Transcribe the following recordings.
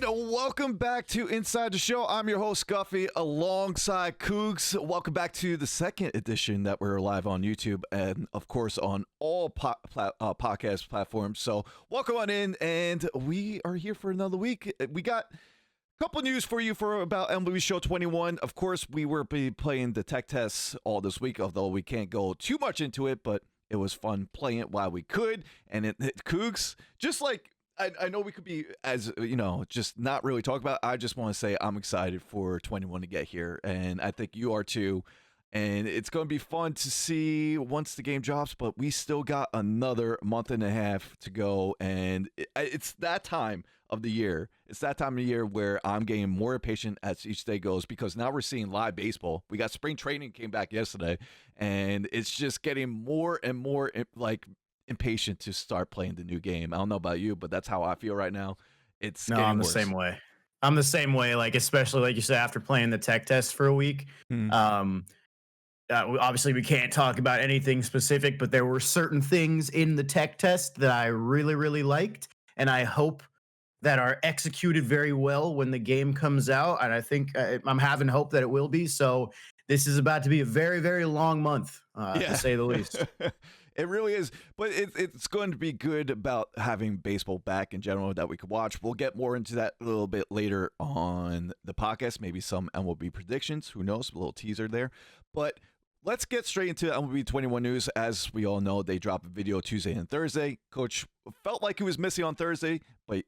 And welcome back to Inside the Show. I'm your host, Scuffy, alongside Cougs. Welcome back to the second edition that we're live on YouTube and, of course, on all podcast platforms. So welcome on in, and we are here for another week. We got a couple news for you about MLB Show 21. Of course, we will be playing the tech tests all this week, although we can't go too much into it, but it was fun playing it while we could. And Cougs, just like I know we could be, as you know, just not really talk about. I just want to say I'm excited for 21 to get here, and I think you are too. And it's going to be fun to see once the game drops, but we still got another month and a half to go, and it's that time of the year. It's that time of the year where I'm getting more impatient as each day goes, because now we're seeing live baseball. We got spring training came back yesterday, and it's just getting more and more impatient to start playing the new game. I don't know about you, but that's how I feel right now. It's No, getting I'm the worse. same way. I'm the same way. Like, especially like you said, after playing the tech test for a week. Obviously, we can't talk about anything specific, but there were certain things in the tech test that I really, really liked, and I hope that are executed very well when the game comes out. And I think I'm having hope that it will be. So this is about to be a very, very long month, to say the least. It really is, but it's going to be good about having baseball back in general that we could watch. We'll get more into that a little bit later on the podcast, maybe some MLB predictions. Who knows? A little teaser there. But let's get straight into MLB 21 news. As we all know, they dropped a video Tuesday and Thursday. Coach felt like he was missing on Thursday, but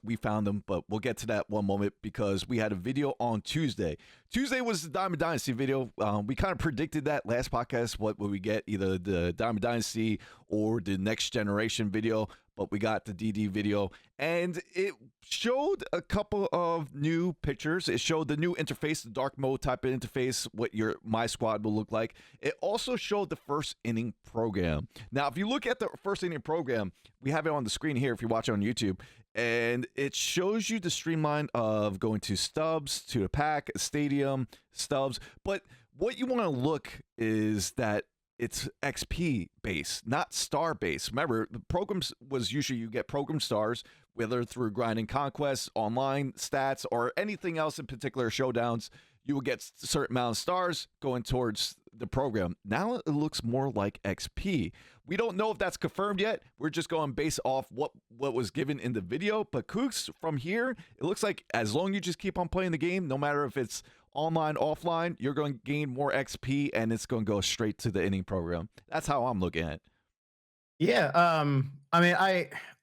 we found him. But we'll get to that one moment, because we had a video on Tuesday. Tuesday was the Diamond Dynasty video. We kind of predicted that last podcast. What would we get? Either the Diamond Dynasty or the Next Generation video. But we got the DD video, and it showed a couple of new pictures. It showed the new interface, the dark mode type of interface, what my squad will look like. It also showed the first inning program. Now, if you look at the first inning program, we have it on the screen here if you watch it on YouTube, and it shows you the streamline of going to stubs, to the pack, stadium, stubs. But what you want to look is that it's XP based, not star based. Remember, the programs was usually you get program stars, whether through grinding conquests, online stats, or anything else in particular showdowns. You will get a certain amount of stars going towards the program. Now it looks more like XP. We don't know if that's confirmed yet. We're just going based off what was given in the video. But Cougs, from here, it looks like as long as you just keep on playing the game, no matter if it's online, offline, you're going to gain more XP, and it's going to go straight to the inning program. That's how I'm looking at it. Yeah. I mean,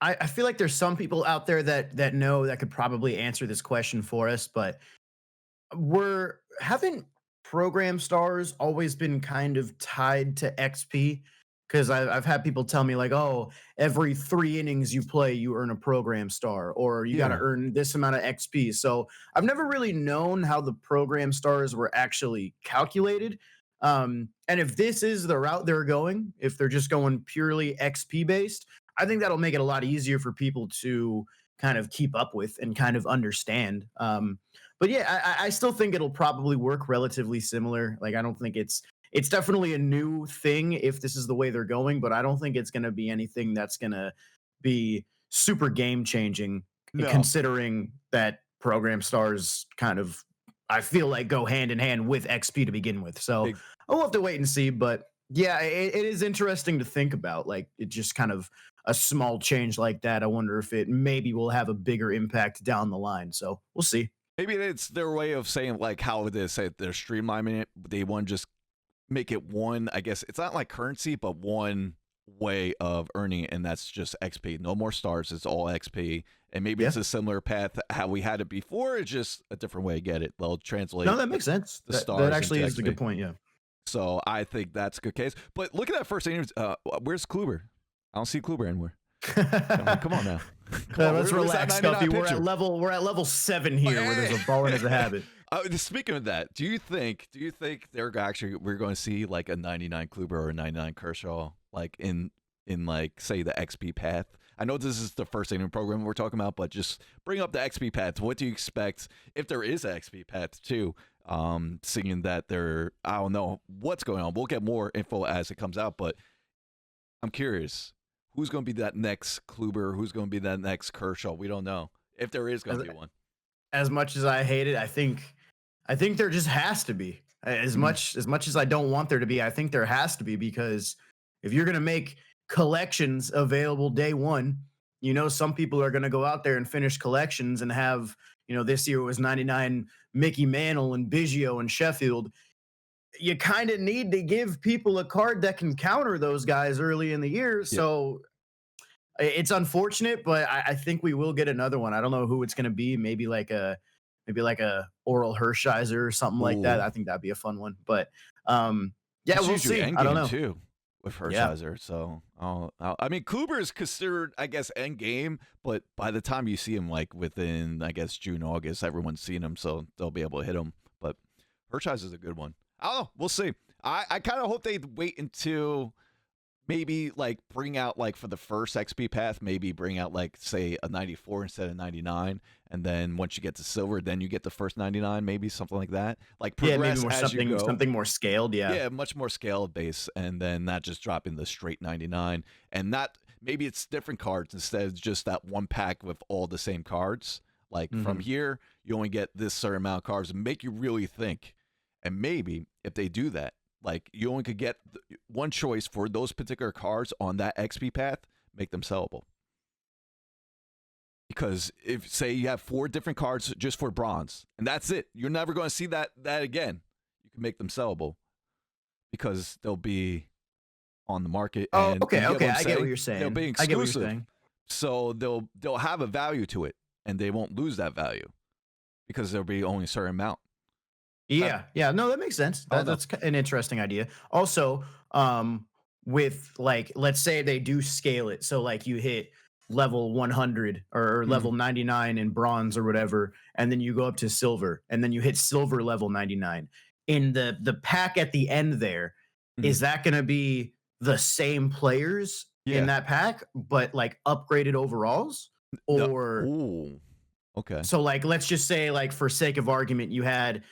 I feel like there's some people out there that know that could probably answer this question for us, but haven't program stars always been kind of tied to XP? Because I've had people tell me, like, oh, every 3 innings you play, you earn a program star, or you got to earn this amount of XP. So I've never really known how the program stars were actually calculated. And if this is the route they're going, if they're just going purely XP based, I think that'll make it a lot easier for people to kind of keep up with and kind of understand. But yeah, I still think it'll probably work relatively similar. Like, I don't think it's definitely a new thing if this is the way they're going, but I don't think it's going to be anything that's going to be super game changing, considering that program stars kind of, I feel like, go hand in hand with XP to begin with. So I'll have to wait and see. But yeah, it is interesting to think about. Like, it just kind of a small change like that. I wonder if it maybe will have a bigger impact down the line. So we'll see. Maybe it's their way of saying, like, how they say they're streamlining it. They want to just make it one, I guess it's not like currency, but one way of earning it, and that's just XP. No more stars, it's all XP. And maybe it's a similar path how we had it before. It's just a different way to get it. They'll translate. No, that makes sense. That actually is a good point. Yeah. So I think that's a good case. But look at that first inning. Where's Kluber? I don't see Kluber anywhere. Come on now. Let's relax, Scuffy. We're at level 7 here, where there's a ball in as a habit. Speaking of that, do you think we're going to see like a 99 Kluber or a 99 Kershaw, like in like, say, the XP path? I know this is the first inning program we're talking about, but just bring up the XP path. What do you expect if there is an XP path too? Seeing that I don't know what's going on. We'll get more info as it comes out, but I'm curious. Who's going to be that next Kluber? Who's going to be that next Kershaw? We don't know if there is going to be one. as much as I hate it, I think there just has to be. As Mhm. much as I don't want there to be, I think there has to be because if you're gonna make collections available day one, some people are gonna go out there and finish collections and have, this year it was 99 Mickey Mantle and Biggio and Sheffield. You kind of need to give people a card that can counter those guys early in the year. Yeah. So it's unfortunate, but I think we will get another one. I don't know who it's going to be. Maybe like a Oral Hershiser or something like that. Ooh. I think that'd be a fun one. But yeah, That's we'll usually see. end I don't game know. too with Yeah. Hershiser. So I mean, Kluber is considered, I guess, end game, but by the time you see him, like within, I guess, June, August, everyone's seen him, so they'll be able to hit him. But Hershiser's a good one. I don't know. We'll see. I kind of hope they wait until maybe like bring out like for the first XP path, maybe bring out like say a 94 instead of 99, and then once you get to silver, then you get the first 99, maybe something like that. Like Yeah, maybe progress more as you something go. something more scaled. Yeah. Yeah, much more scale base, and then not just dropping the straight 99, and not maybe it's different cards instead of just that one pack with all the same cards. Like from Hmm. here, you only get this certain amount of cards and make you really think. And maybe if they do that, like you only could get one choice for those particular cards on that XP path, make them sellable. Because if say you have 4 different cards just for bronze, and that's it, you're never going to see that again. You can make them sellable because they'll be on the market, Oh, and okay, you get okay. what I'm I get what saying? you're They'll saying. be I get what you're exclusive, saying. so they'll have a value to it, and they won't lose that value because there'll be only a certain amount. Yeah, yeah. No, that makes sense. I don't know. That's an interesting idea. Also, with like, let's say they do scale it, so like you hit level 100 or Mhm. level 99 in bronze or whatever, and then you go up to silver, and then you hit silver level 99. In the pack at the end there, Mhm. is that going to be the same players in Yeah. that pack, but like upgraded overalls, No. or Ooh. Okay. so like let's just say like for sake of argument you had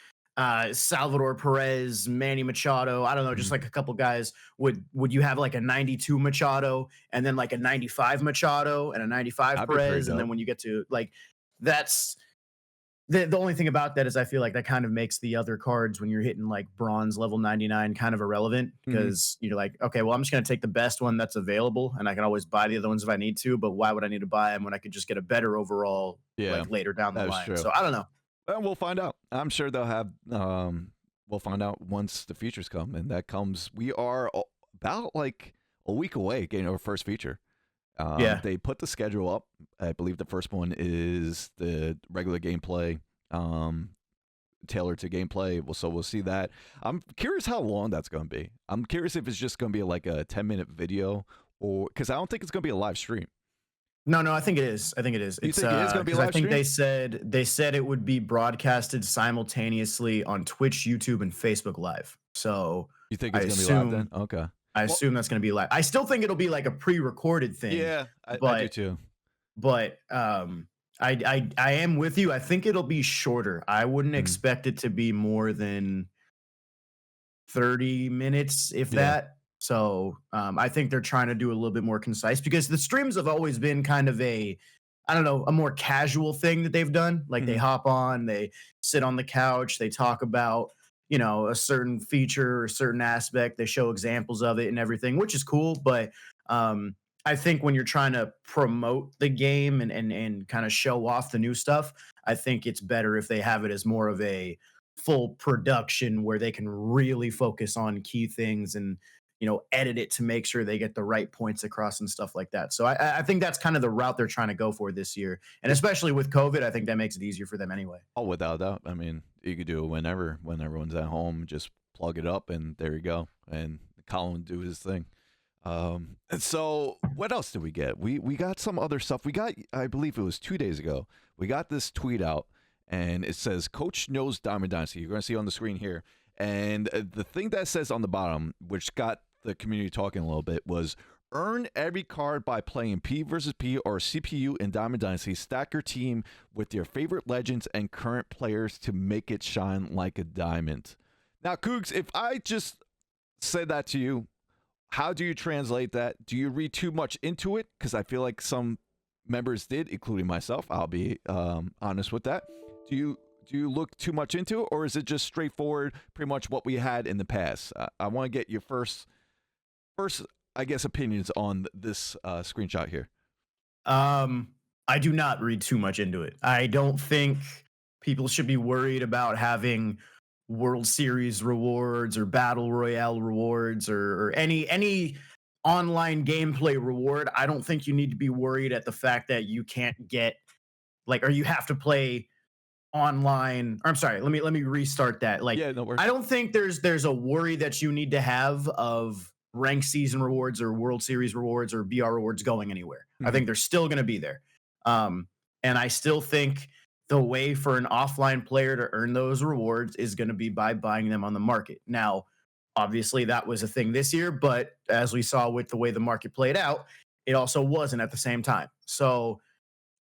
Salvador Perez, Manny Machado, I don't know, just Mhm. like a couple guys. Would you have like a 92 Machado and then like a 95 Machado and a 95 That'd be pretty Perez, and then dope. when you get to like that's the only thing about that is I feel like that kind of makes the other cards when you're hitting like bronze level 99 kind of irrelevant Mhm. because you're like, okay, well, I'm just going to take the best one that's available and I can always buy the other ones if I need to. But why would I need to buy them when I could just get a better overall Yeah, like later down the that is line? true. So I don't know. Well, we'll find out. I'm sure they'll have. We'll find out once the features come, and that comes. We are about like a week away getting our first feature. Yeah. They put the schedule up. I believe the first one is the regular gameplay, tailored to gameplay. So we'll see that. I'm curious how long that's going to be. I'm curious if it's just going to be like a 10-minute video, or because I don't think it's going to be a live stream. No, no, I think it is. I think it is. You It's think it is going to be a because I live think stream? they said it would be broadcasted simultaneously on Twitch, YouTube, and Facebook Live. So You think I it's going to be live then? assume Okay. I Well, assume that's going to be live. I still think it'll be like a pre-recorded thing, yeah, I do but too. I am with you. I think it'll be shorter. I wouldn't Mhm. expect it to be more than 30 minutes, if Yeah. that. So I think they're trying to do a little bit more concise because the streams have always been kind of I don't know, a more casual thing that they've done. Like they Mhm. hop on, they sit on the couch, they talk about, a certain feature or certain aspect, they show examples of it and everything, which is cool. But um, I think when you're trying to promote the game and kind of show off the new stuff, I think it's better if they have it as more of a full production where they can really focus on key things and edit it to make sure they get the right points across and stuff like that. So I think that's kind of the route they're trying to go for this year, and especially with COVID, I think that makes it easier for them anyway. Oh, without a doubt. I mean, you could do it whenever, when everyone's at home. Just plug it up, and there you go. And Colin do his thing. And so, what else did we get? We got some other stuff. We got, I believe it was 2 days ago. We got this tweet out, and it says, "Coach knows Diamond Dynasty." You're going to see on the screen here. And the thing that says on the bottom, which got the community talking a little bit, was earn every card by playing P versus P or CPU in Diamond Dynasty. Stack your team with your favorite legends and current players to make it shine like a diamond. Now, Cougs, if I just said that to you, how do you translate that? Do you read too much into it? Because I feel like some members did, including myself. I'll be honest with that. Do you look too much into it, or is it just straightforward, pretty much what we had in the past? I want to get your first, I guess, opinions on this screenshot here. I do not read too much into it. I don't think people should be worried about having World Series rewards or Battle Royale rewards or any online gameplay reward. I don't think you need to be worried at the fact that you can't get or you have to play online. Or I'm sorry, let me restart that. Yeah, no worries. I don't think there's a worry that you need to have of ranked season rewards or World Series rewards or BR rewards going anywhere. I think they're still going to be there. And I still think the way for an offline player to earn those rewards is going to be by buying them on the market. Now, obviously, that was a thing this year, but as we saw with the way the market played out, it also wasn't at the same time. So,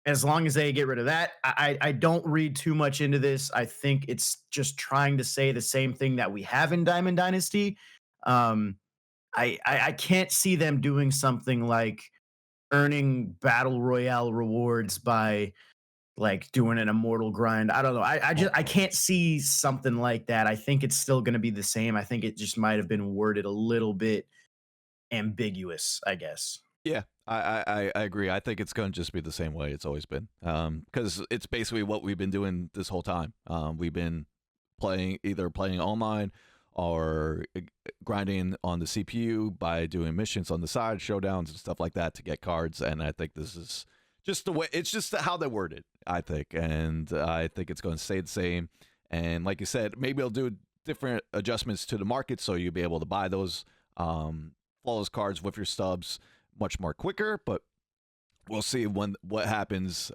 as long as they get rid of that, I don't read too much into this. I think it's just trying to say the same thing that we have in Diamond Dynasty. I can't see them doing something like earning battle royale rewards by doing an immortal grind. I don't know. I can't see something like that. I think it's still going to be the same. I think it just might have been worded a little bit ambiguous, I guess. Yeah, I agree. I think it's going to just be the same way it's always been. Because it's basically what we've been doing this whole time. We've been either playing online or grinding on the CPU by doing missions on the side, showdowns and stuff like that to get cards. And I think this is just the way, it's just how they word it, I think. And I think it's going to stay the same. And like you said, maybe they'll do different adjustments to the market so you'll be able to buy those flawless cards with your stubs much more quicker, but we'll see when it happens,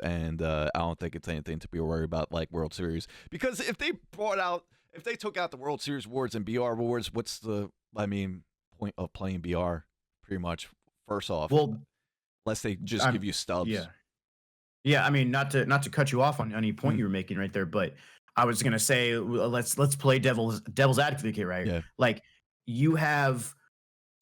and I don't think it's anything to be worried about like World Series, because if they took out the World Series awards and BR awards, what's the point of playing BR? Pretty much, first off, well, unless they just give you stubs. Yeah. I mean, not to cut you off on any point you were making right there, but I was gonna say let's play devil's advocate, right? Yeah. Like you have.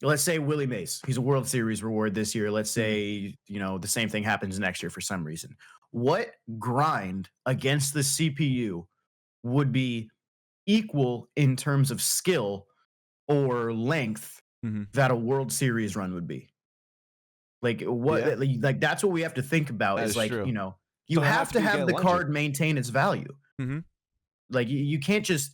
Let's say Willie Mays, he's a World Series reward this year. Let's say, the same thing happens next year for some reason. What grind against the CPU would be equal in terms of skill or length that a World Series run would be? Like what? Yeah. Like that's what we have to think about. That is is like true. you So have to have the legend. card maintain its value. Like you can't just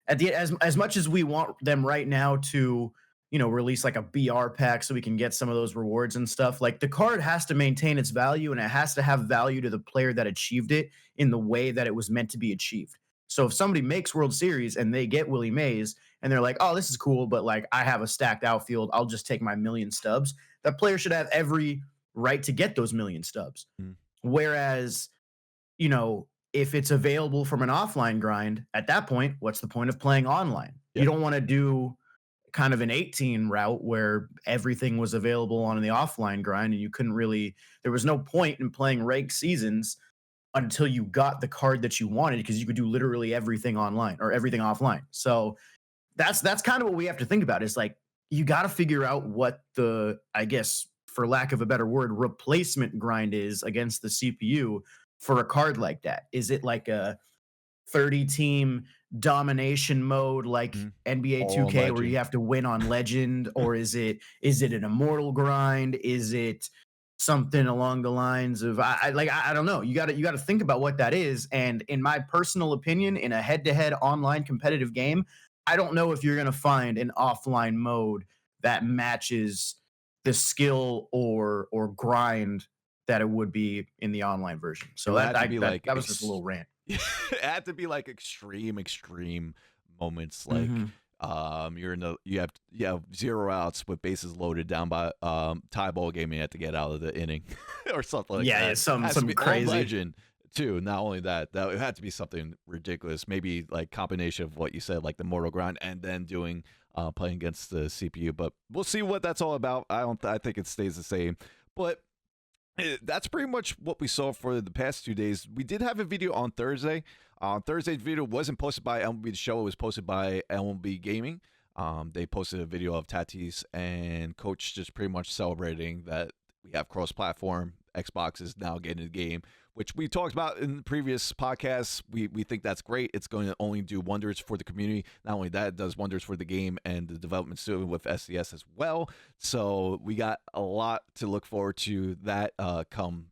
as much as we want them right now to release like a BR pack so we can get some of those rewards and stuff. Like the card has to maintain its value and it has to have value to the player that achieved it in the way that it was meant to be achieved. So if somebody makes World Series and they get Willie Mays and they're like, oh, this is cool, but like I have a stacked outfield, I'll just take my million stubs. That player should have every right to get those million stubs. Whereas, if it's available from an offline grind, at that point, what's the point of playing online? You don't want to do kind of an 18 route where everything was available on the offline grind and you couldn't really, there was no point in playing ranked seasons until you got the card that you wanted, because you could do literally everything online or everything offline. So that's kind of what we have to think about, is like you got to figure out what the, I guess for lack of a better word, replacement grind is against the CPU for a card like that. Is it like a 30 team domination mode like NBA 2K where you have to win on legend, or is it an immortal grind? Is it something along the lines of I don't know. You got to think about what that is. And in my personal opinion, in a head-to-head online competitive game, I don't know if you're going to find an offline mode that matches the skill or grind that it would be in the online version. So that was just a little rant. It had to be like extreme moments, like you have 0 outs with bases loaded down by tie ball game, and you have to get out of the inning or something like that. Yeah, some crazy legend too. Not only that it had to be something ridiculous, maybe like combination of what you said, like the mortal grind, and then doing playing against the CPU. But we'll see what that's all about. I think it stays the same, but that's pretty much what we saw for the past 2 days. We did have a video on Thursday. Thursday's video wasn't posted by MLB The Show. It was posted by MLB Gaming. They posted a video of Tatis and Coach just pretty much celebrating that we have cross-platform Xbox is now getting the game, which we talked about in previous podcasts. We think that's great. It's going to only do wonders for the community. Not only that, it does wonders for the game and the development studio with SDS as well. So we got a lot to look forward to that come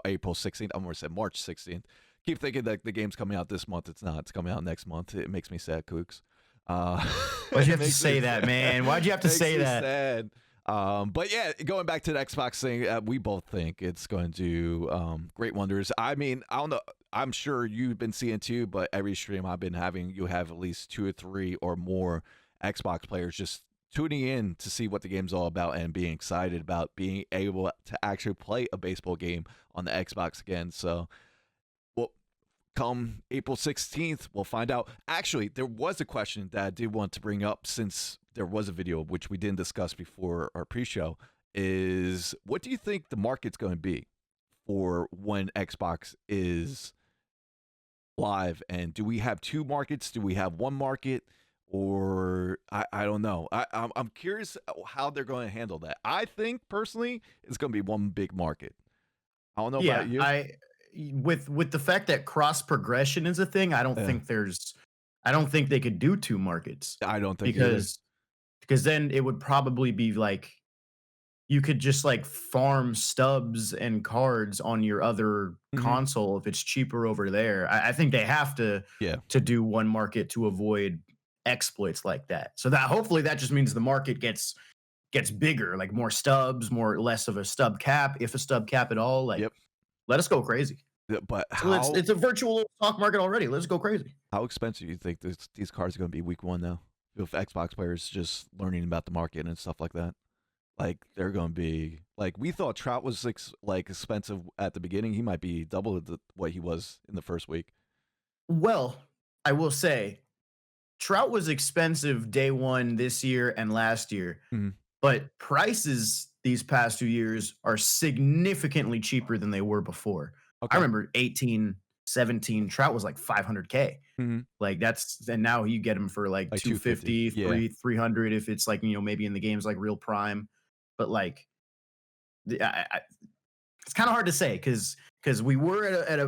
April 16th. I'm going to say March 16th. Keep thinking that the game's coming out this month. It's not. It's coming out next month. It makes me sad, Kooks. Why'd you have to say that, man? Why'd you have to say that? Sad. But yeah, going back to the Xbox thing, we both think it's going to do great wonders. I mean, I don't know. I'm sure you've been seeing too, but every stream I've been having, you have at least 2 or 3 or more Xbox players just tuning in to see what the game's all about and being excited about being able to actually play a baseball game on the Xbox again. So, come April 16th, we'll find out. Actually, there was a question that I did want to bring up since there was a video, which we didn't discuss before our pre-show, is what do you think the market's going to be for when Xbox is live? And do we have 2 markets? Do we have 1 market? Or I don't know. I'm curious how they're going to handle that. I think, personally, it's going to be one big market. I don't know about you. With the fact that cross progression is a thing, I don't think they could do 2 markets. I don't think because then it would probably be like you could just like farm stubs and cards on your other console if it's cheaper over there. I think they have to do 1 market to avoid exploits like that. So that hopefully that just means the market gets bigger, like more stubs, less of a stub cap, if a stub cap at all. Like let us go crazy. But so it's a virtual stock market already. Let's go crazy. How expensive do you think these cards are going to be week 1 now? If Xbox players just learning about the market and stuff like that, like they're going to be like, we thought Trout was expensive at the beginning. He might be double what he was in the first week. Well, I will say, Trout was expensive day 1 this year and last year, but prices these past 2 years are significantly cheaper than they were before. Okay. I remember 18, 17, Trout was like $500K. Like and now you get him for like 250, 300 if it's like, maybe in the games like Real Prime. But like, it's kind of hard to say because we were at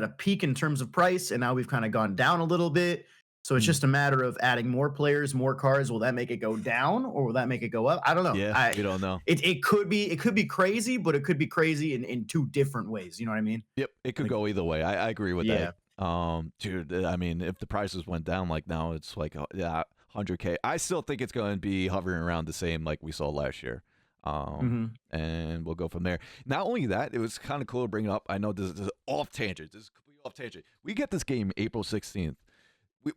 a peak in terms of price, and now we've kind of gone down a little bit. So it's just a matter of adding more players, more cards. Will that make it go down or will that make it go up? I don't know. Yeah, we don't know. It could be crazy, but it could be crazy in 2 different ways. You know what I mean? Yep, it could go either way. I agree with that. Dude, I mean, if the prices went down like now, it's like 100K. I still think it's going to be hovering around the same like we saw last year. And we'll go from there. Not only that, it was kind of cool to bring up. I know this is off tangent. This is completely off tangent. We get this game April 16th.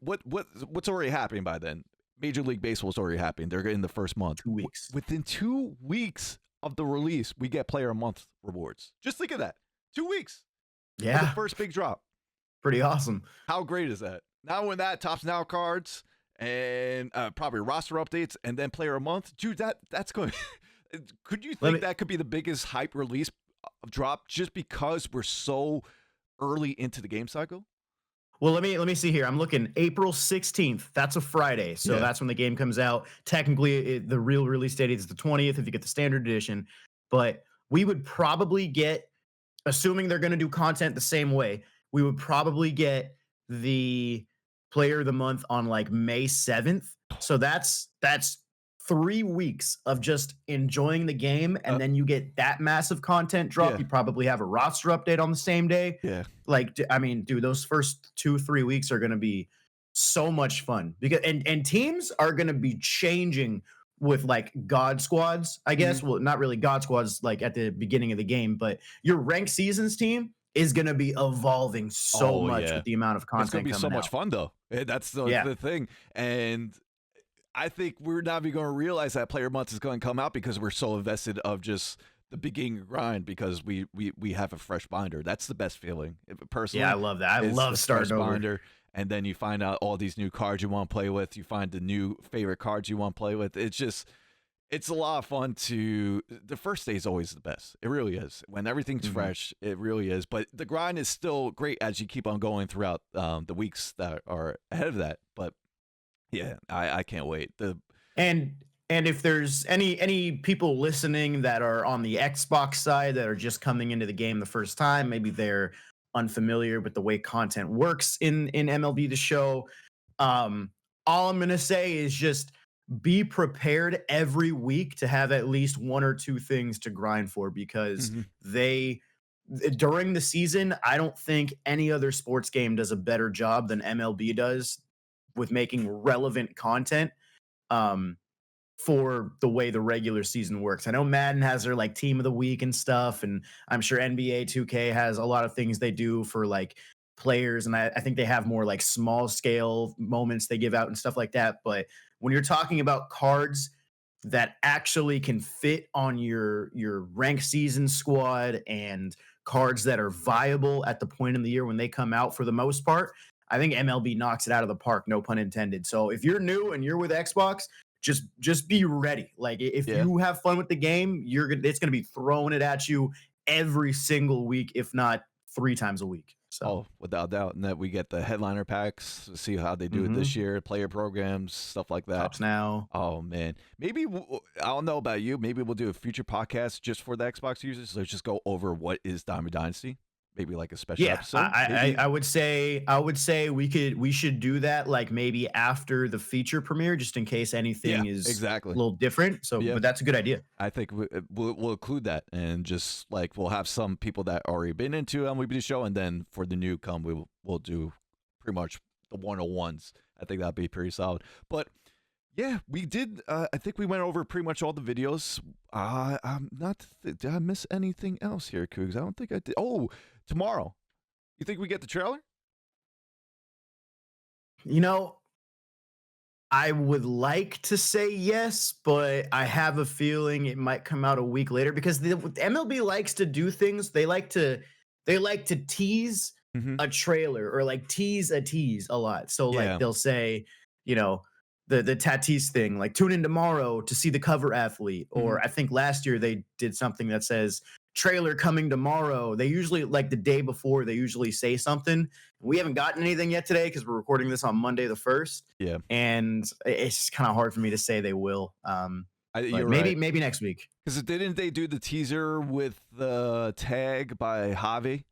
What's already happening by then? Major League Baseball is already happening. They're in the first month. 2 weeks. Within 2 weeks of the release, we get Player a Month rewards. Just think of that. 2 weeks. Yeah. The first big drop. Pretty awesome. How great is that? Now when that tops now cards and probably roster updates and then Player a Month, dude, that's going. Could you think that could be the biggest hype release drop just because we're so early into the game cycle? Well, let me see here. I'm looking April 16th. That's a Friday. So that's when the game comes out. Technically, the real release date is the 20th if you get the standard edition. But we would probably get, assuming they're going to do content the same way, we would probably get the Player of the Month on like May 7th. So that's 3 weeks of just enjoying the game, and then you get that massive content drop. You probably have a roster update on the same day. Like, I mean, dude, those first 2-3 weeks are going to be so much fun because and teams are going to be changing with like God squads, I guess. Well, not really God squads like at the beginning of the game, but your ranked seasons team is going to be evolving so much with the amount of content. It's going to be so much fun though. That's the thing. And I think we're not even going to realize that Player Month is going to come out because we're so invested of just the beginning grind because we have a fresh binder. That's the best feeling. Personally, I love that. I love starting over. Binder, and then you find out all these new cards you want to play with. You find the new favorite cards you want to play with. It's a lot of fun the first day is always the best. It really is. When everything's fresh, it really is. But the grind is still great as you keep on going throughout the weeks that are ahead of that. But yeah, I can't wait. And And if there's any people listening that are on the Xbox side that are just coming into the game the first time, maybe they're unfamiliar with the way content works in MLB The Show. Um, all I'm gonna say is just be prepared every week to have at least one or two things to grind for because Mhm. they during the season, I don't think any other sports game does a better job than MLB does with making relevant content. Um, for the way the regular season works. I know Madden has their like team of the week and stuff, and I'm sure NBA 2K has a lot of things they do for like players, and I think they have more like small scale moments they give out and stuff like that. But when you're talking about cards that actually can fit on your ranked season squad and cards that are viable at the point in the year when they come out for the most part, I think MLB knocks it out of the park, no pun intended. So if you're new and you're with Xbox, just be ready. Like if Yeah. you have fun with the game, it's gonna be throwing it at you every single week, if not 3 times a week. So Oh, without doubt. And that we get the headliner packs to see how they do it this year, player programs, stuff like that. Tops now. Oh, man. Maybe, I don't know about you. Maybe we'll do a future podcast just for the Xbox users. Let's just go over what is Diamond Dynasty. Maybe like a special Yeah, episode. I would say we should do that like maybe after the feature premiere, just in case anything is exactly. a little different. So, Yeah. but that's a good idea. I think we'll include that, and just like we'll have some people that already been into MLB The Show, and then for the new come, we'll do pretty much the 101s. I think that'd be pretty solid. But yeah, we did. I think we went over pretty much all the videos. I'm not. Did I miss anything else here, Cougs? I don't think I did. Oh, tomorrow. You think we get the trailer? You know, I would like to say yes, but I have a feeling it might come out a week later because the MLB likes to do things. They like to tease Mm-hmm. a trailer or like tease a tease a lot. So Yeah. like they'll say, you know, the Tatis thing, like tune in tomorrow to see the cover athlete. Or I think last year they did something that says trailer coming tomorrow. They usually like the day before they usually say something. We haven't gotten anything yet today because we're recording this on Monday the 1st. Yeah. And it's kind of hard for me to say they will. But You're maybe right. maybe next week. Because didn't they do the teaser with the tag by Javi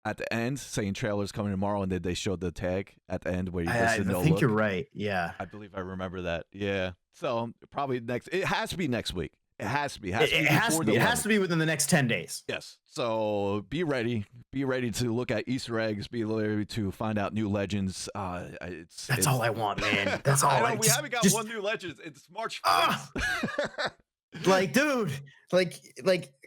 at the end saying trailers coming tomorrow, and then they showed the tag at the end where you I no think look? you're right. Yeah. I believe I remember that. Yeah. So probably next. It has to be next week. It has to be. It has to be. It has to be within the next 10 days. Yes. So be ready. Be ready to look at Easter eggs. Be ready to find out new legends. That's all I want, man. That's all I know. We haven't got one new legend. It's March 1st. Like, dude, like,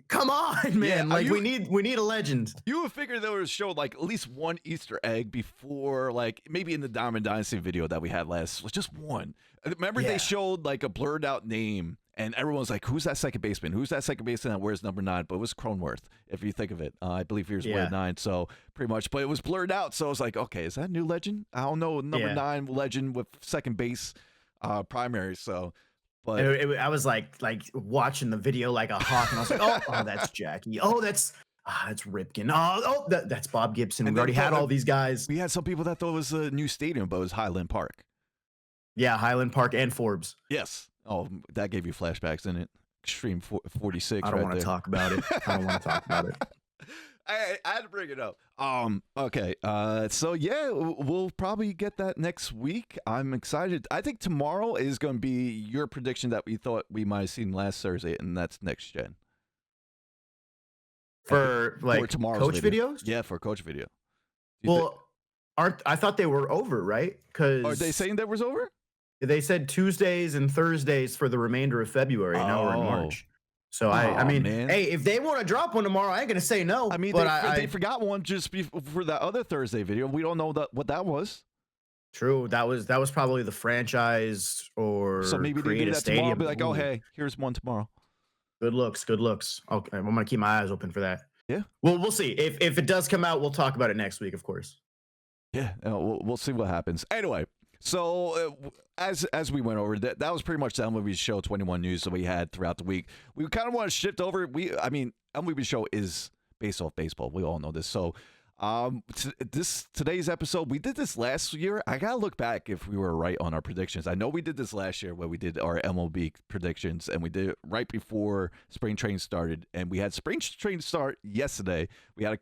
come on, man. Yeah, like, we need a legend. You would figure they would have showed like at least one Easter egg before, like maybe in the Diamond Dynasty video that we had last, was just one. Remember they showed like a blurred out name, and everyone's like, "Who's that second baseman? Who's that second baseman that wears number 9?" But it was Cronenworth, if you think of it. I believe he was wearing 9, so pretty much. But it was blurred out, so I was like, "Okay, is that a new legend? I don't know, number 9 legend with second base primary." So. But I was like watching the video like a hawk, and I was like, oh, that's Jackie. Oh, that's Ripken. Oh, that's Bob Gibson. And we already had all these guys. We had some people that thought it was a new stadium, but it was Highland Park. Yeah, Highland Park and Forbes. Yes. Oh, that gave you flashbacks, didn't it? Extreme 46. I don't want to talk about it. I don't want to talk about it. I had to bring it up. Okay. So yeah, we'll probably get that next week. I'm excited. I think tomorrow is going to be your prediction that we thought we might have seen last Thursday, and that's next gen. For like tomorrow's coach videos? Yeah, for coach video. Well, I thought they were over, right? Because are they saying that was over? They said Tuesdays and Thursdays for the remainder of February. Now we're in March. So I mean, man. Hey, if they want to drop one tomorrow, I ain't gonna say no. I mean, but they forgot one just for that other Thursday video. We don't know what that was. True. That was probably the franchise or so maybe create they do a that stadium. tomorrow. Be like, oh hey, here's one tomorrow. Good looks. Okay, I'm gonna keep my eyes open for that. Yeah. Well, we'll see. If it does come out, we'll talk about it next week, of course. Yeah, we'll see what happens. Anyway, so as we went over that was pretty much the MLB Show 21 news that we had throughout the week. We kind of want to shift over. I mean, MLB Show is based off baseball. We all know this. So Today's episode, we did this last year. I gotta look back if we were right on our predictions. I know we did this last year where we did our MLB predictions, and we did it right before spring training started. And we had spring training start yesterday. We had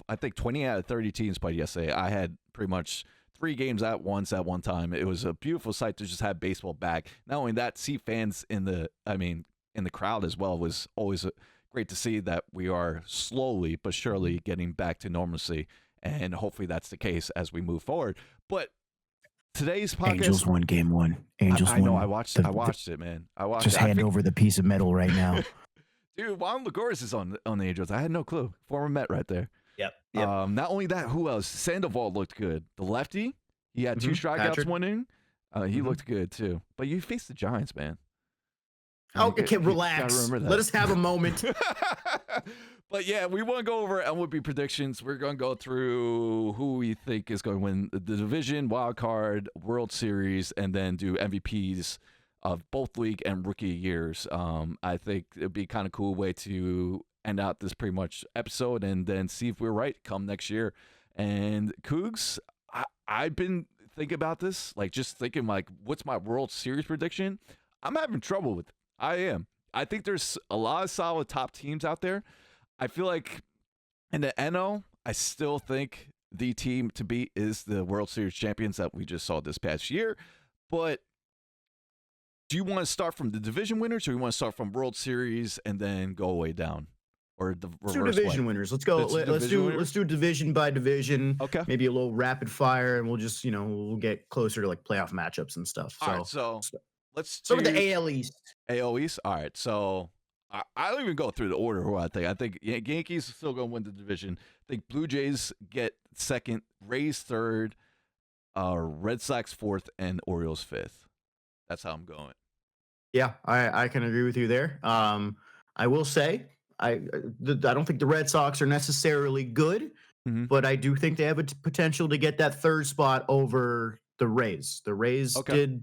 I think 20 out of 30 teams played yesterday. I had pretty much 3 games at once at one time. It was a beautiful sight to just have baseball back. Not only that, see fans in the crowd as well was always great to see that we are slowly but surely getting back to normalcy, and hopefully that's the case as we move forward. But today's podcast, Angels won game 1. Angels I know. won. I watched it, man. Just hand over the piece of metal right now. Dude, Juan Lagares is on the Angels. I had no clue. Former Met right there. Yep. Not only that, who else? Sandoval looked good. The lefty, he had 2 strikeouts one inning. He looked good too. But you faced the Giants, man. Okay, relax. Let us have a moment. But yeah, we want to go over MLB predictions. We're going to go through who we think is going to win the division, wild card, World Series, and then do MVPs of both league and rookie years. I think it'd be kind of cool way to end out this pretty much episode and then see if we're right come next year. And Cougs, I've been thinking about this, just thinking what's my World Series prediction? I'm having trouble with it. I am. I think there's a lot of solid top teams out there. I feel like in the NL, I still think the team to beat is the World Series champions that we just saw this past year. But do you want to start from the division winners, or you want to start from World Series and then go way down? Or the reverse Let's do division winners. Let's go. Let's do division by division. Okay. Maybe a little rapid fire, and we'll just we'll get closer to playoff matchups and stuff. All right, so let's start with the AL East. AL East. All right, so I don't even go through the order. Who I think. I think Yankees are still going to win the division. I think Blue Jays get second, Rays third, Red Sox fourth, and Orioles fifth. That's how I'm going. Yeah, I can agree with you there. I will say I don't think the Red Sox are necessarily good, but I do think they have a potential to get that third spot over the Rays. The Rays did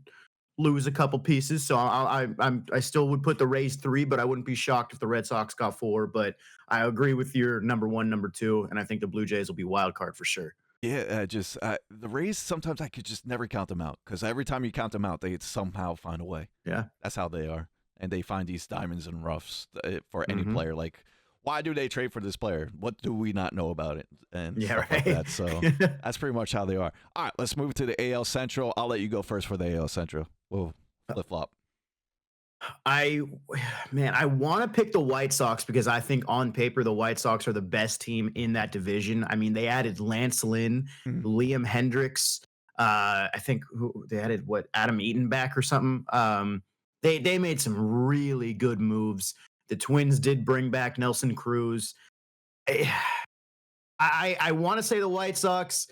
lose a couple pieces, so I still would put the Rays 3, but I wouldn't be shocked if the Red Sox got 4. But I agree with your number 1, number 2, and I think the Blue Jays will be wild card for sure. Yeah, the Rays, sometimes I could just never count them out, because every time you count them out, they somehow find a way. Yeah. That's how they are. And they find these diamonds and roughs for any player. Why do they trade for this player? What do we not know about it? And stuff like that. So that's pretty much how they are. All right, let's move to the AL Central. I'll let you go first for the AL Central. We'll flip-flop. I want to pick the White Sox because I think on paper the White Sox are the best team in that division. I mean, they added Lance Lynn, Liam Hendricks. I think they added Adam Eaton back or something. They made some really good moves. The Twins did bring back Nelson Cruz. I want to say the White Sox.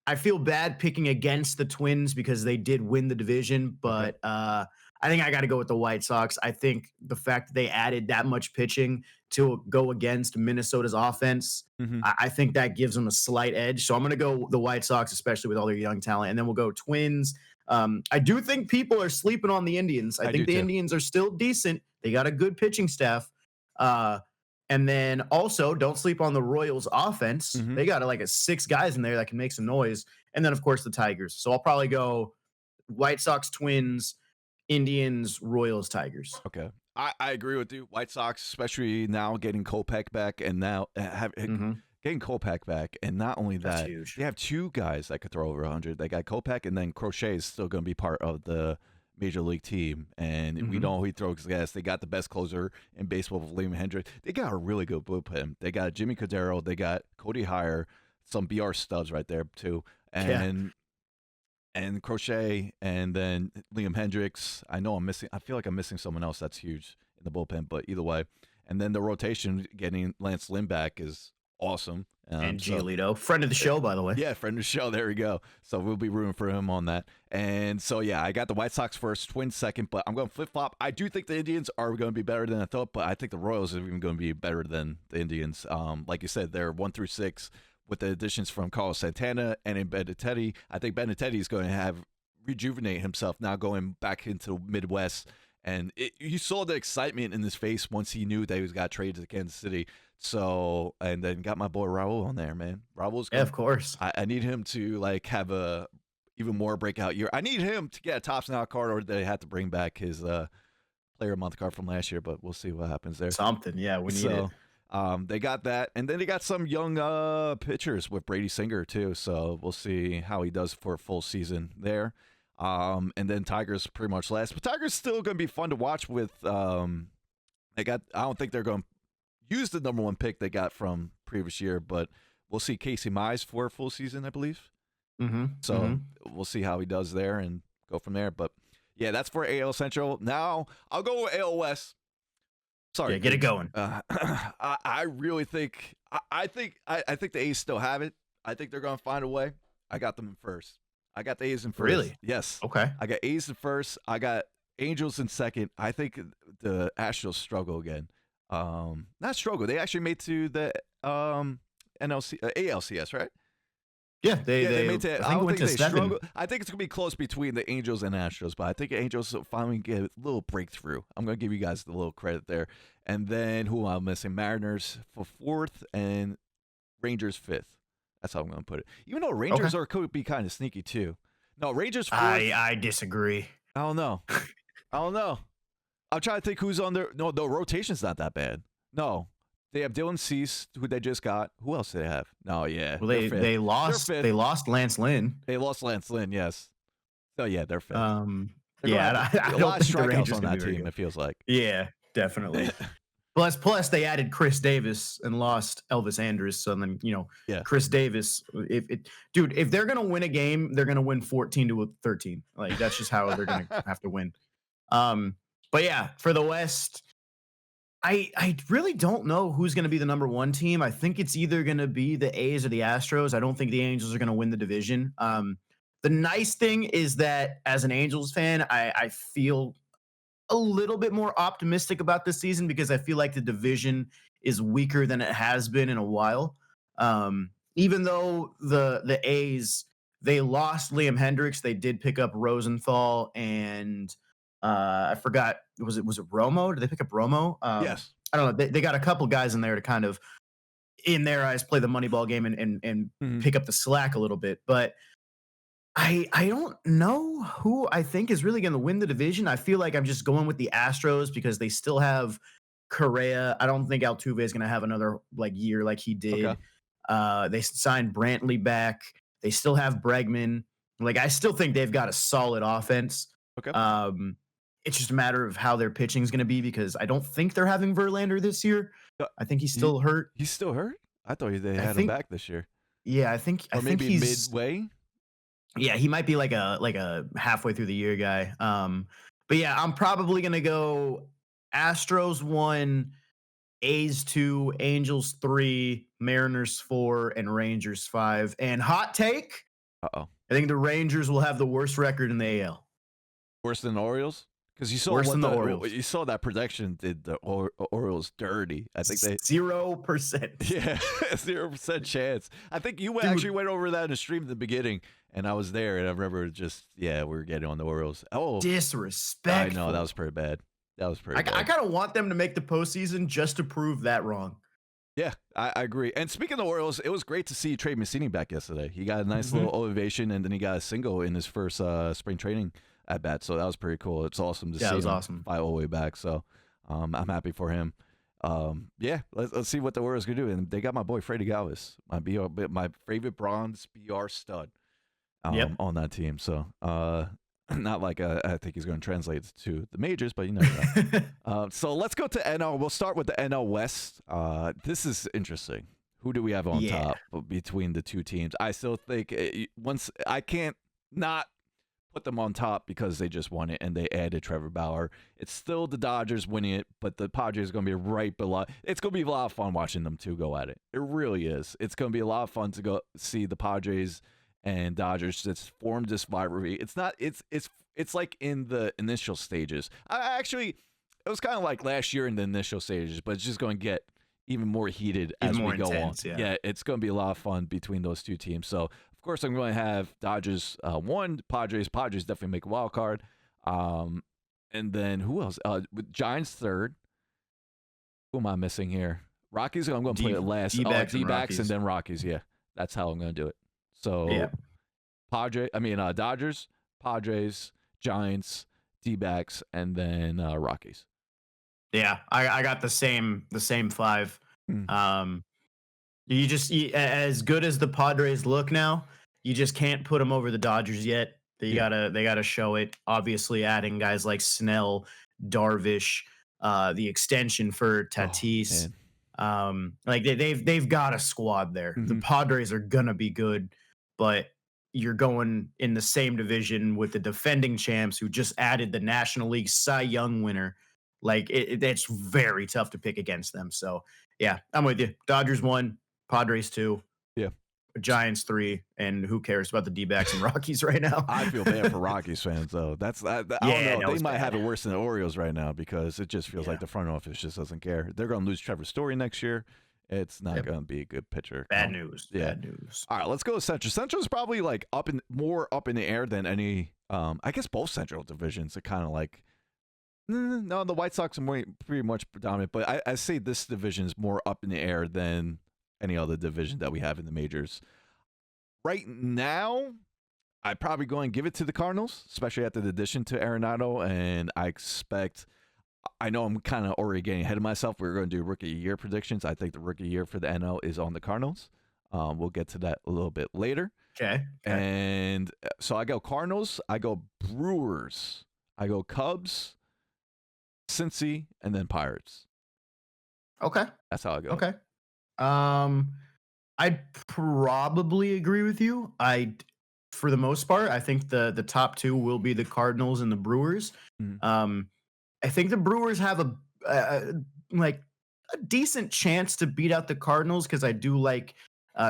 I feel bad picking against the Twins because they did win the division, but I think I got to go with the White Sox. I think the fact that they added that much pitching to go against Minnesota's offense, I think that gives them a slight edge. So I'm going to go the White Sox, especially with all their young talent. And then we'll go Twins. I do think people are sleeping on the Indians. I think the Indians are still decent. They got a good pitching staff. And then also don't sleep on the Royals offense. They got a 6 guys in there that can make some noise. And then of course the Tigers. So I'll probably go White Sox, Twins, Indians, Royals, Tigers. Okay. I agree with you. White Sox, especially now getting Kopech back, and now getting Kopech back. And not only that, they have 2 guys that could throw over 100. They got Kopech, and then Crochet is still going to be part of the major league team. And we know he throws gas. They got the best closer in baseball with Liam Hendricks. They got a really good bullpen. They got Jimmy Cordero. They got Cody Heyer, some BR studs right there too. And Crochet, and then Liam Hendricks. I feel like I'm missing someone else that's huge in the bullpen, but either way. And then the rotation, getting Lance Lynn back is awesome. And Giolito, friend of the show, by the way. Yeah, friend of the show. There we go. So we'll be rooting for him on that. And so, yeah, I got the White Sox first, Twins second, but I'm going to flip-flop. I do think the Indians are going to be better than I thought, but I think the Royals are even going to be better than the Indians. Like you said, they're 1 through 6. With the additions from Carlos Santana and in Benintendi. I think Benintendi is going to rejuvenate himself now, going back into Midwest And you saw the excitement in his face once he knew that he got traded to Kansas City. So, and then got my boy Raul on there, man. Raul's Yeah, of course. I need him to like have a even more breakout year. I need him to get a Topps Now card, or they have to bring back his Player of the Month card from last year. But we'll see what happens there. Something, yeah, we need it. They got that, and then they got some young pitchers with Brady Singer too. So we'll see how he does for a full season there. And then Tigers pretty much last, but Tigers still going to be fun to watch with. I don't think they're going to use the number 1 pick they got from previous year, but we'll see Casey Mize for a full season, I believe. So we'll see how he does there and go from there. But yeah, that's for AL Central. Now I'll go with AL West. Sorry, yeah, get it going. I really think I think the A's still have it. I think they're going to find a way. I got them in first. I got the A's in first. Really? Yes. Okay. I got A's in first. I got Angels in second. I think the Astros struggle again. Not struggle. They actually made to the ALCS, right? Yeah, they made it. I think went to 7. Struggle. I think it's gonna be close between the Angels and Astros, but I think Angels will finally get a little breakthrough. I'm gonna give you guys a little credit there. And then who am I missing? Mariners for 4th and Rangers 5th. That's how I'm gonna put it. Even though Rangers could be kind of sneaky too. No, Rangers 4th. I disagree. I don't know. I'm trying to think who's on there. No, the rotation's not that bad. No. They have Dylan Cease, who they just got. Who else do they have? No, yeah. Well, they lost Lance Lynn. They lost Lance Lynn, yes. So yeah, they're 5th. I don't think the Rangers on that team. It feels like. Yeah, definitely. Plus they added Chris Davis and lost Elvis Andrus. So then Chris Davis. If they're gonna win a game, they're gonna win 14-13. Like that's just how they're gonna have to win. But yeah, for the West. I really don't know who's going to be the number 1 team. I think it's either going to be the A's or the Astros. I don't think the Angels are going to win the division. The nice thing is that as an Angels fan, I feel a little bit more optimistic about this season because I feel like the division is weaker than it has been in a while. Even though the A's, they lost Liam Hendricks, they did pick up Rosenthal and I forgot. Was it Romo? Did they pick up Romo? Yes. I don't know. They got a couple guys in there to kind of, in their eyes, play the Moneyball game and pick up the slack a little bit. But I don't know who I think is really going to win the division. I feel like I'm just going with the Astros because they still have Correa. I don't think Altuve is going to have another year like he did. Okay. They signed Brantley back. They still have Bregman. I still think they've got a solid offense. Okay. It's just a matter of how their pitching is going to be because I don't think they're having Verlander this year. I think he's still hurt. He's still hurt? I thought they had him back this year. Yeah, I think maybe he's midway. Yeah, he might be like a halfway through the year guy. But yeah, I'm probably going to go Astros 1, A's 2, Angels 3, Mariners 4, and Rangers 5. And hot take, I think the Rangers will have the worst record in the AL. Worse than the Orioles? Because you saw the Orioles. You saw that projection did the Orioles dirty. I think they 0%. Yeah, 0% chance. I think you actually went over that in the stream at the beginning, and I was there, and I remember we were getting on the Orioles. Oh, disrespect! I know that was pretty bad. That was pretty bad. I kind of want them to make the postseason just to prove that wrong. Yeah, I agree. And speaking of the Orioles, it was great to see Trey Mancini back yesterday. He got a nice little ovation, and then he got a single in his first spring training at bat. So that was pretty cool. It's awesome to see him fight all the way back. So I'm happy for him. Let's see what the Orioles can do. And they got my boy Freddie Galvis, my favorite bronze BR stud on that team. So not like I think he's going to translate to the majors, but you know. So let's go to NL. We'll start with the NL West. This is interesting. Who do we have on top between the two teams? I still think I can't not put them on top because they just won it and they added Trevor Bauer. It's still the Dodgers winning it, but the Padres are going to be right below. It's going to be a lot of fun watching them two go at it. It really is. It's going to be a lot of fun to go see the Padres and Dodgers just form this rivalry. It's not. It's like in the initial stages. It was kind of like last year in the initial stages, but it's just going to get even more heated as we go on. Yeah, it's going to be a lot of fun between those two teams. So, of course, I'm going to have Dodgers 1, Padres. Padres definitely make a wild card. And then who else? With Giants third. Who am I missing here? Rockies. I'm going to put it last. D-backs and D-backs and Rockies. then Rockies. Yeah, that's how I'm going to do it. So Yeah. Dodgers, Padres, Giants, D-backs, and then Rockies. Yeah, I got the same 5. As good as the Padres look now, you just can't put them over the Dodgers yet. They gotta show it. Obviously, adding guys like Snell, Darvish, the extension for Tatis. Man. Like they've got a squad there. The Mhm. Padres are gonna be good, but you're going in the same division with the defending champs who just added the National League Cy Young winner. Like it's very tough to pick against them. So yeah, I'm with you. Dodgers 1, Padres 2, Yeah. Giants 3, and who cares about the D-backs and Rockies right now? I feel bad for Rockies fans though. I don't Yeah, know. no, They it's might have bad. it worse than the Orioles right now because it just feels Yeah. like the front office just doesn't care. They're going to lose Trevor Story next year. It's not Yep. going to be a good pitcher. Bad news. Yeah. Bad news. All right, let's go to Central. Central's probably like more up in the air than any. I guess both Central divisions are kind of like. No, the White Sox are pretty much predominant, but I say this division is more up in the air than any other division that we have in the majors. Right now, I'd probably go and give it to the Cardinals, especially after the addition to Arenado, and I know I'm kind of already getting ahead of myself. We're going to do rookie year predictions. I think the rookie year for the NL is on the Cardinals. We'll get to that a little bit later. Okay. And so I go Cardinals, I go Brewers, I go Cubs, Cincy, and then Pirates. Okay. That's how I go. Okay. I'd probably agree with you. For the most part, I think the top 2 will be the Cardinals and the Brewers. Mhm. I think the Brewers have like a decent chance to beat out the Cardinals because I do like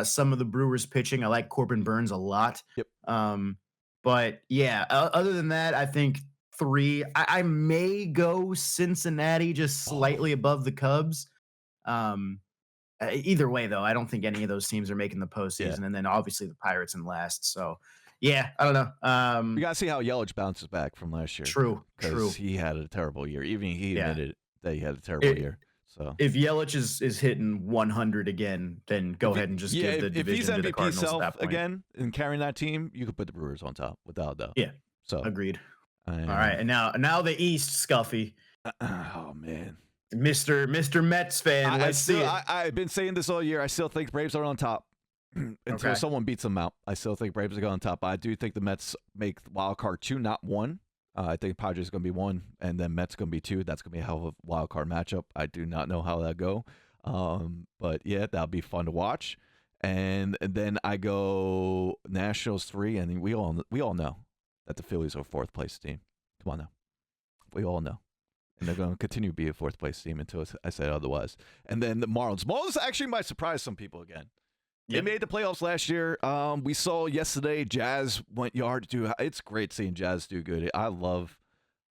some of the Brewers pitching. I like Corbin Burns a lot. Yep. But yeah, other than that, I think 3. I may go Cincinnati just slightly above the Cubs. Either way, though, I don't think any of those teams are making the postseason. Yeah. And then obviously the Pirates in last. So yeah, I don't know. We got to see how Yelich bounces back from last year. True. Because he had a terrible year. Even he Yeah. admitted that he had a terrible year. So if Yelich is hitting 100 again, then go ahead and just give the if division he's to the MVP Cardinals at self that point. again and carrying that team, you could put the Brewers on top without a doubt. Yeah. So Agreed. All right, and now the East, Scuffy, oh man, Mr. Mets fan. Let's see it. I've been saying this all year. I still think Braves are on top until someone beats them out. I still think Braves are going on top. But I do think the Mets make wild card 2, not 1. I think Padres is going to be 1, and then Mets going to be 2. That's going to be a hell of a wild card matchup. I do not know how that go, but yeah, that'll be fun to watch. And then I go Nationals 3, and we all know that the Phillies are 4th place team. Come on now, we all know. And they're going to continue to be a 4th place team until I say otherwise. And then the Marlins. Marlins actually might surprise some people again. They made the playoffs last year. We saw yesterday Jazz went yard. Dude, it's great seeing Jazz do good. I love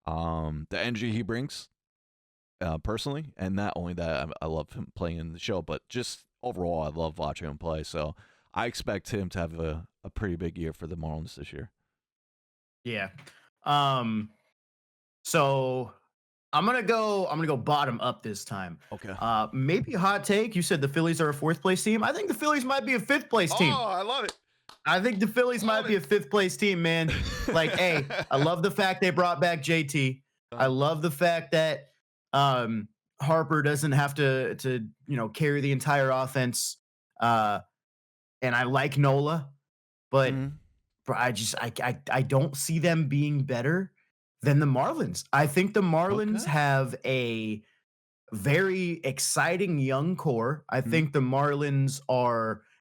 the energy he brings personally. And not only that, I love him playing in the show, but just overall, I love watching him play. So I expect him to have a pretty big year for the Marlins this year. Yeah. So I'm gonna go bottom up this time. Okay. Maybe hot take. You said the Phillies are a 4th place team. I think the Phillies might be a 5th place team. Oh, I love it. I think the Phillies might be a 5th place team, man. Like, hey, I love the fact they brought back JT. I love the fact that Harper doesn't have to carry the entire offense. And I like Nola, but I don't see them being better than the Marlins. I think the Marlins have a very exciting young core. I think the Marlins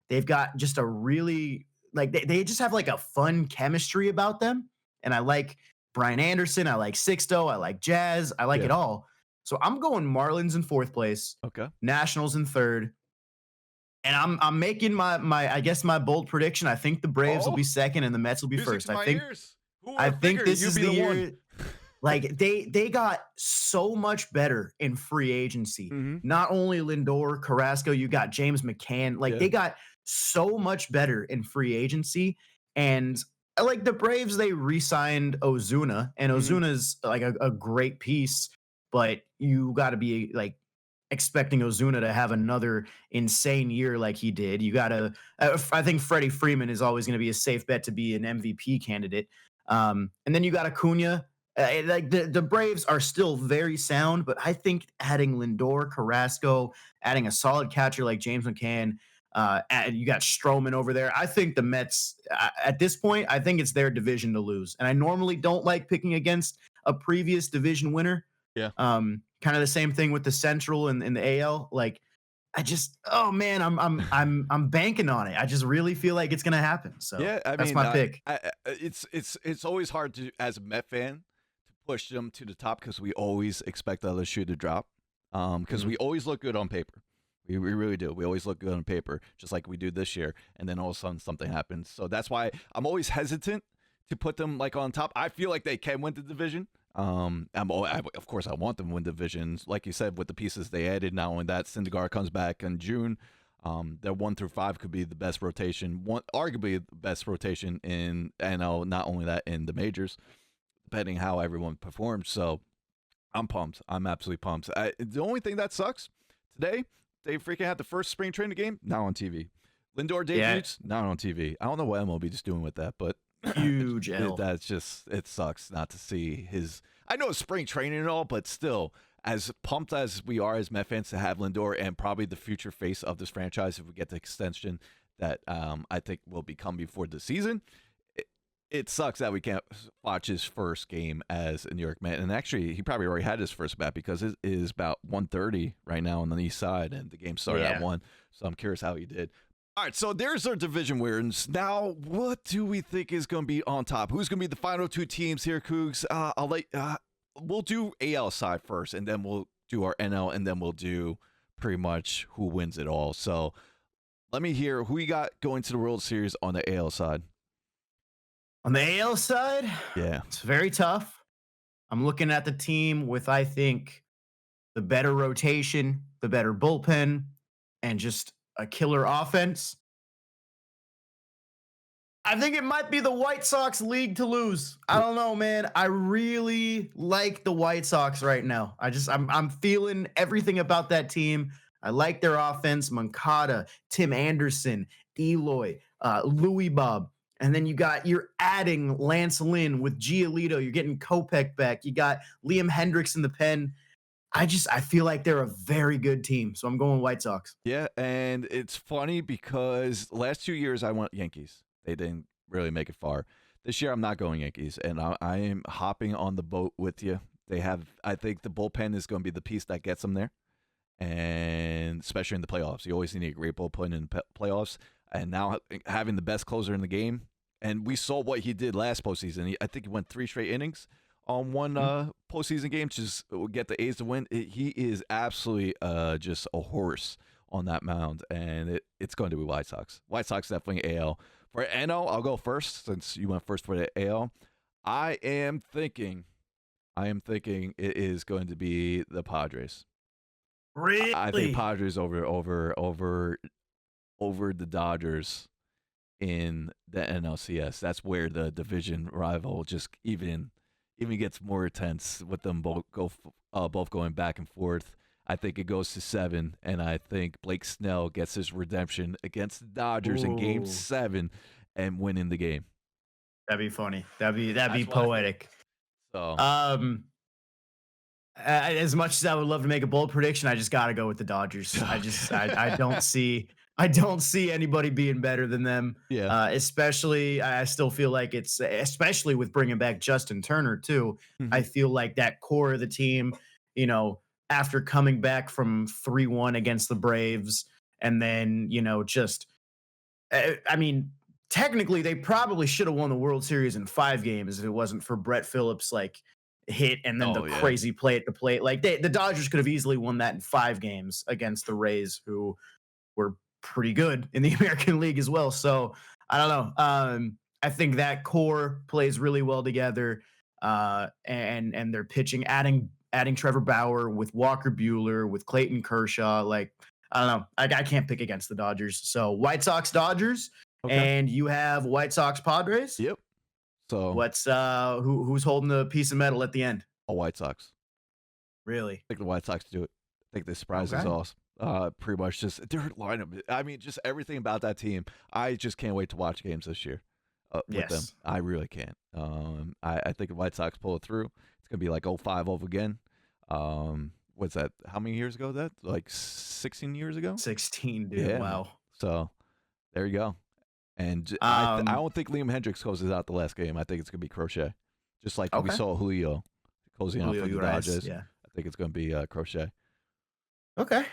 they've got just a really they just have like a fun chemistry about them. And I like Brian Anderson. I like Sixto. I like Jazz. I like it all. So I'm going Marlins in 4th place. Okay. Nationals in 3rd. And I'm making my bold prediction. I think the Braves will be 2nd and the Mets will be 1st. I think this is the year. Like they got so much better in free agency. Not only Lindor, Carrasco, you got James McCann. Like they got so much better in free agency. And like the Braves, they re-signed Ozuna, and Mhm. Ozuna's like a great piece, but you got to be like expecting Ozuna to have another insane year like he did. You got to, I think Freddie Freeman is always going to be a safe bet to be an MVP candidate. And then you got Acuna. Like the Braves are still very sound, but I think adding Lindor, Carrasco, adding a solid catcher like James McCann, and you got Stroman over there. I think the Mets, at this point, I think it's their division to lose. And I normally don't like picking against a previous division winner. Yeah. Kind of the same thing with the Central and the AL. Like, I just, oh man, I'm banking on it. I just really feel like it's gonna happen. So Yeah, I that's mean, my pick. it's always hard to as a Met fan to push them to the top because we always expect the other shoe to drop. Because Mhm. we always look good on paper. We really do. We always look good on paper, just like we do this year. And then all of a sudden something happens. So that's why I'm always hesitant to put them like on top. I feel like they can win the division. Of course, I want them to win divisions. Like you said, with the pieces they added, not only that, Syndergaard comes back in June. Their 1 through 5 could be the best rotation, arguably the best rotation in NL. Not only that, in the majors, depending how everyone performs. So I'm pumped. I'm absolutely pumped. The only thing that sucks today, they freaking had the first spring training game, not on TV. Lindor Yeah, debuts, not on TV. I don't know what MLB is doing with that, but huge L. that's just, it sucks not to see his. I know it's spring training and all, but still, as pumped as we are as Met fans to have Lindor and probably the future face of this franchise if we get the extension that I think will be coming before the season, it sucks that we can't watch his first game as a New York Met. And actually, he probably already had his first bat because it is about 1:30 right now on the east side, and the game started at Yeah. 1. So I'm curious how he did. All right, so there's our division wins. Now, what do we think is going to be on top? Who's going to be the final two teams here, Cougs? We'll do AL side first, and then we'll do our NL, and then we'll do pretty much who wins it all. So let me hear who you got going to the World Series on the AL side. On the AL side, Yeah. it's very tough. I'm looking at the team with, I think, the better rotation, the better bullpen, and just a killer offense. I think it might be the White Sox league to lose. I don't know, man. I really like the White Sox right now. I'm feeling everything about that team. I like their offense. Moncada, Tim Anderson, Eloy, Louis Bob. And then you're adding Lance Lynn with Giolito. You're getting Kopech back. You got Liam Hendricks in the pen. I feel like they're a very good team. So I'm going White Sox. Yeah, and it's funny because last 2 years I went Yankees. They didn't really make it far. This year I'm not going Yankees, and I am hopping on the boat with you. I think the bullpen is going to be the piece that gets them there, and especially in the playoffs. You always need a great bullpen in playoffs, and now having the best closer in the game, and we saw what he did last postseason. I think he went 3 straight innings on one postseason game to just get the A's to win. He is absolutely just a horse on that mound, and it's going to be White Sox. White Sox definitely AL. For NL, I'll go first since you went first for the AL. I am thinking it is going to be the Padres. I think Really? Padres over the Dodgers in the NLCS. That's where the division rival just even gets more intense with them both going back and forth. I think it goes to 7, and I think Blake Snell gets his redemption against the Dodgers in Game Ooh. 7 and winning the game. That'd be funny. That'd be That's what I think. poetic. So As much as I would love to make a bold prediction, I just got to go with the Dodgers. I don't see anybody being better than them. yeah, Especially, I still feel like it's especially with bringing back Justin Turner too. I Mhm. feel like that core of the team, you know, after coming back from 3-1 against the Braves, and then just I mean, technically, they probably should have won the World Series in 5 games if it wasn't for Brett Phillips' like hit and then the Oh yeah, crazy play at the plate. Like the Dodgers could have easily won that in 5 games against the Rays, who were pretty good in the American League as well. So I don't know. I think that core plays really well together, and their pitching, adding Trevor Bauer with Walker Bueller with Clayton Kershaw, like I don't know. I can't pick against the Dodgers. So White Sox Dodgers, okay, and you have White Sox Padres. yep. So, What's who's holding the piece of metal at the end? all White Sox. Really? I think the White Sox do it. I think they surprise us Okay. all. Pretty much just their lineup. I mean, just everything about that team. I just can't wait to watch games this year with them. Yes. I really can't. I think the White Sox pull it through. It's gonna be like 05 over again. What's that? How many years ago? That like 16 years ago? 16, dude. Yeah, man. Wow. So there you go. And I don't think Liam Hendricks closes out the last game. I think it's gonna be Crochet, just like we Okay. saw Julio closing out Julio for the Urias, Dodgers. yeah. I think it's gonna be Crochet. Okay.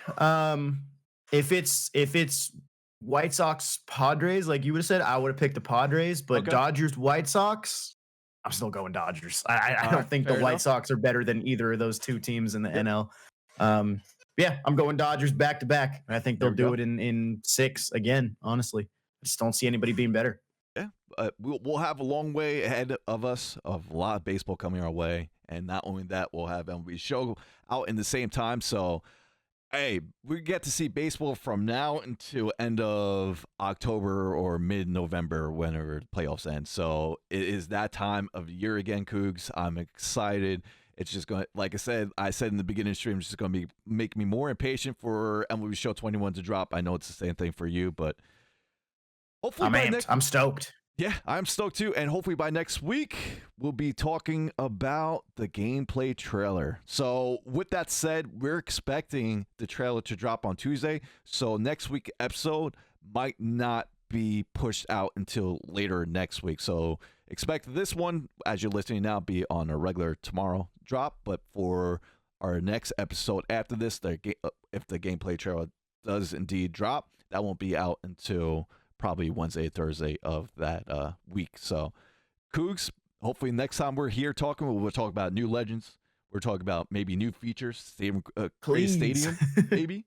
If it's White Sox Padres, like you would have said, I would have picked the Padres. But Okay. Dodgers White Sox, I'm still going Dodgers. I All don't right, think the fair White enough. Sox are better than either of those two teams in the Yep. NL. Yeah, I'm going Dodgers back to back. I think There they'll we do go. it in 6 again. Honestly, I just don't see anybody being better. Yeah, we'll have a long way ahead of us of a lot of baseball coming our way, and not only that, we'll have MLB Show out in the same time. So, hey, we get to see baseball from now until end of October or mid-November, whenever the playoffs end. So it is that time of year again, Cougs. I'm excited. It's just going to, like I said in the beginning of the stream, it's just going to make me more impatient for MLB Show 21 to drop. I know it's the same thing for you, but hopefully I'm by amped. I'm stoked. Yeah, I'm stoked too. And hopefully by next week, we'll be talking about the gameplay trailer. So with that said, we're expecting the trailer to drop on Tuesday. So next week episode might not be pushed out until later next week. So expect this one, as you're listening now, be on a regular tomorrow drop. But for our next episode after this, if the gameplay trailer does indeed drop, that won't be out until probably Wednesday, Thursday of that week. So, Cougs, hopefully next time we're here talking, we'll talk about new legends. We're talking about maybe new features, stadium, Please. stadium, maybe.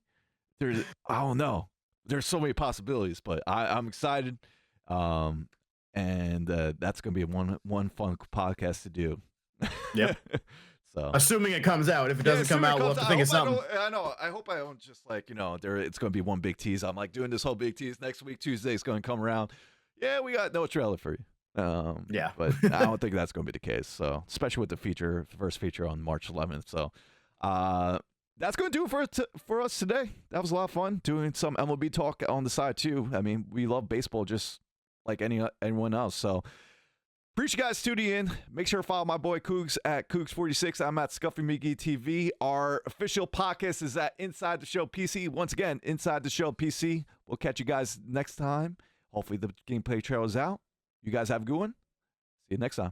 I don't know. There's so many possibilities, but I'm excited. And that's going to be one fun podcast to do. Yep. So, Assuming it comes out. If it doesn't come out, we'll have to think of something. I know. I hope I don't just like, it's going to be one big tease. I'm like doing this whole big tease. Next week, Tuesday is going to come around. Yeah, we got no trailer for you. Yeah. But I don't think that's going to be the case. So, especially with the first feature on March 11th. So, that's going to do it for us today. That was a lot of fun doing some MLB talk on the side too. I mean, we love baseball just like anyone else. So, appreciate you guys tuning in. Make sure to follow my boy Cougs at Cougs46. I'm at Scuffy McGee TV. Our official podcast is at Inside the Show PC. Once again, Inside the Show PC. We'll catch you guys next time. Hopefully the gameplay trailer is out. You guys have a good one. See you next time.